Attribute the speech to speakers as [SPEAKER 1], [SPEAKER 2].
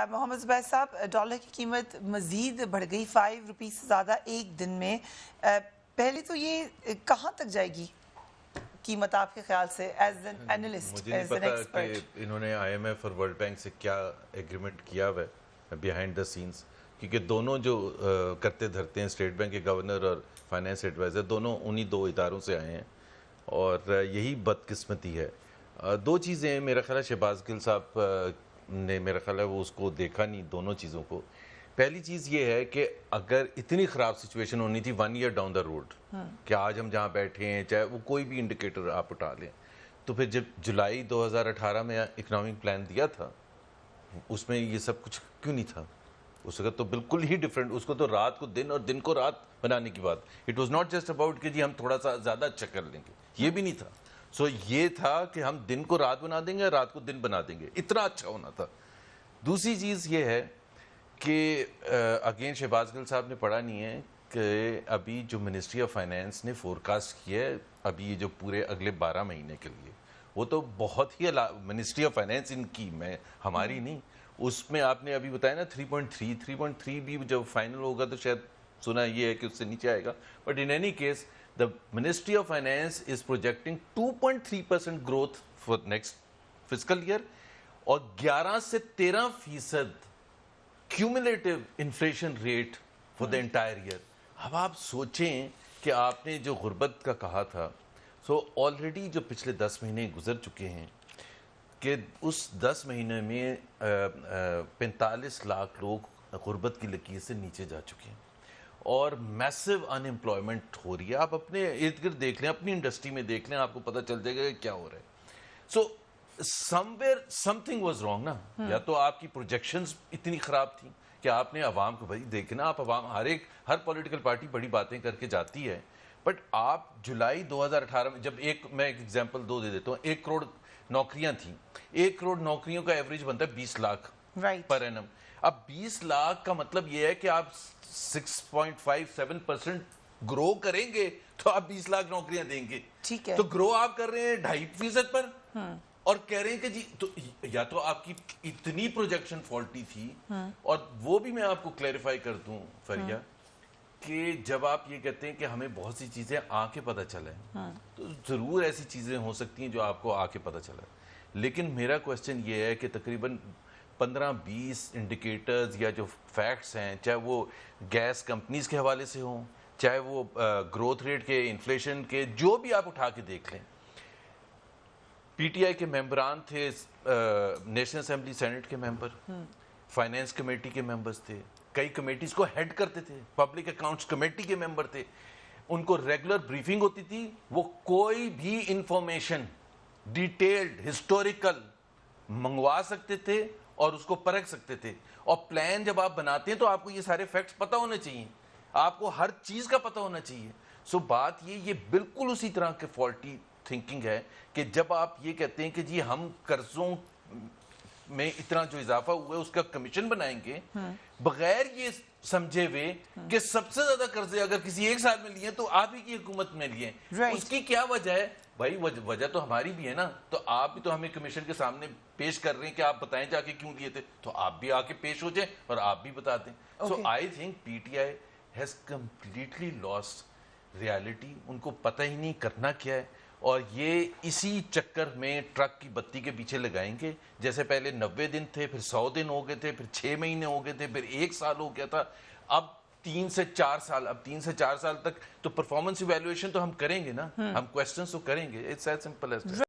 [SPEAKER 1] محمد زبیر صاحب، ڈالر کی قیمت مزید بڑھ گئی 5 روپیز سے زیادہ ایک دن میں. پہلے تو یہ کہاں تک جائے گی قیمت آپ کے خیال سے ایز این اینالسٹ؟
[SPEAKER 2] مجھے نہیں پتا کہ انہوں نے آئی ایم ایف اور ورلڈ بینک سے کیا ایگریمنٹ کیا ہوا ہے بیہائنڈ دا سینس، کیونکہ دونوں جو کرتے دھرتے ہیں، اسٹیٹ بینک کے گورنر اور فائنینس ایڈوائزر، دونوں انہی دو اداروں سے آئے ہیں اور یہی بدقسمتی ہے. دو چیزیں ہیں، میرا خیال ہے شہباز گل صاحب نے میرا خیال ہے وہ اس کو دیکھا نہیں دونوں چیزوں کو. پہلی چیز یہ ہے کہ اگر اتنی خراب سچویشن ہونی تھی 1 year ڈاؤن دا روڈ، کہ آج ہم جہاں بیٹھے ہیں چاہے وہ کوئی بھی انڈیکیٹر آپ اٹھا لیں، تو پھر جب جولائی 2018 میں اکنامک پلان دیا تھا اس میں یہ سب کچھ کیوں نہیں تھا؟ اس وقت تو بالکل ہی ڈیفرنٹ، اس کو تو رات کو دن اور دن کو رات بنانے کی بات. It was not just about کہ جی ہم تھوڑا سا زیادہ اچھا کر لیں گے، یہ بھی نہیں تھا. سو یہ تھا کہ ہم دن کو رات بنا دیں گے، رات کو دن بنا دیں گے، اتنا اچھا ہونا تھا. دوسری چیز یہ ہے کہ اگین شہباز گل صاحب نے پڑھا نہیں ہے کہ ابھی جو منسٹری آف فائنینس نے فورکاسٹ کیا ہے ابھی یہ جو پورے اگلے 12 مہینے کے لیے، وہ تو بہت ہی منسٹری آف فائنینس ان کی، میں ہماری نہیں، اس میں آپ نے ابھی بتایا نا 3.3 بھی جب فائنل ہوگا تو شاید سنا یہ ہے کہ اس سے نیچے آئے گا. But in any case the Ministry of Finance is projecting 2.3% growth for next fiscal year اور 11 سے 13% cumulative inflation rate for the entire year. اب آپ سوچیں کہ آپ نے جو غربت کا کہا تھا، سو آلریڈی جو پچھلے 10 مہینے گزر چکے ہیں کہ اس 10 مہینے میں 45 لاکھ لوگ غربت کی لکیر سے نیچے جا چکے ہیں اور میسو ان امپلائمنٹ ہو رہی ہے. آپ اپنے ارد گرد دیکھ لیں، اپنی انڈسٹری میں دیکھ لیں، آپ کو پتہ چل جائے گا کہ کیا ہو رہا ہے. So somewhere something was wrong نا. یا تو آپ کی پروجیکشنز اتنی خراب تھیں کہ آپ نے عوام کو، بھائی دیکھنا آپ عوام ہر پولیٹیکل پارٹی بڑی باتیں کر کے جاتی ہے، بٹ آپ جولائی 2018 میں جب میں ایک ایگزامپل دے دیتا ہوں، 1 کروڑ نوکریاں تھیں، 1 کروڑ نوکریوں کا ایوریج بنتا ہے 20 لاکھ پر اینم. اب 20 لاکھ کا مطلب یہ ہے کہ آپ 6.57% گرو کریں گے تو آپ 20 لاکھ نوکریاں دیں گے. تو گرو آپ کر رہے ہیں 2.5% پر اور کہہ رہے ہیں کہ جی تو یا تو آپ کی اتنی پروجیکشن فالٹی تھی. اور وہ بھی میں آپ کو کلیریفائی کر دوں فریہ کہ جب آپ یہ کہتے ہیں کہ ہمیں بہت سی چیزیں آ کے پتہ چلیں، تو ضرور ایسی چیزیں ہو سکتی ہیں جو آپ کو آ کے پتہ چلا، لیکن میرا کوشچن یہ ہے کہ تقریباً 15-20 انڈیکیٹرز یا جو فیکٹس ہیں، چاہے وہ گیس کمپنیز کے حوالے سے ہوں، چاہے وہ گروتھ ریٹ کے، انفلیشن کے، جو بھی آپ اٹھا کے دیکھ لیں. پی ٹی آئی کے ممبران تھے، نیشنل اسمبلی سینٹ کے ممبر، فائنینس کمیٹی کے ممبرز تھے، کئی کمیٹیز کو ہیڈ کرتے تھے، پبلک اکاؤنٹس کمیٹی کے ممبر تھے. ان کو ریگولر بریفنگ ہوتی تھی، وہ کوئی بھی انفارمیشن ڈیٹیلڈ ہسٹوریکل منگوا سکتے تھے اور اس کو پرکھ سکتے تھے. اور پلان جب آپ بناتے ہیں تو آپ کو یہ سارے فیکٹس پتہ ہونے چاہیے، آپ کو ہر چیز کا پتہ ہونا چاہیے. سو بات یہ بالکل اسی طرح کے فالٹی تھنکنگ ہے کہ جب آپ یہ کہتے ہیں کہ جی ہم قرضوں میں اتنا جو اضافہ ہوا ہے اس کا کمیشن بنائیں گے، بغیر یہ سمجھے ہوئے کہ سب سے زیادہ قرضے اگر کسی ایک سال میں لیے تو آپ ہی کی حکومت میں لیے. اس کی کیا وجہ ہے؟ بھائی وجہ تو ہماری بھی ہے نا، تو آپ بھی تو ہمیں کمیشن کے سامنے پیش کر رہے ہیں کہ آپ بتائیں جا کے کیوں لیے تھے، تو آپ بھی آ کے پیش ہو جائیں اور آپ بھی بتا دیں. So I think P T I has completely lost reality. ان کو پتہ ہی نہیں کرنا کیا ہے، اور یہ اسی چکر میں ٹرک کی بتی کے پیچھے لگائیں گے. جیسے پہلے 90 دن تھے، پھر 100 دن ہو گئے تھے، پھر 6 مہینے ہو گئے تھے، پھر 1 سال ہو گیا تھا، اب 3 سے 4 سال. اب 3 سے 4 سال تک تو پرفارمنس ایویلویشن تو ہم کریں گے نا، ہم کویسچنز تو کریں گے. It's as simple as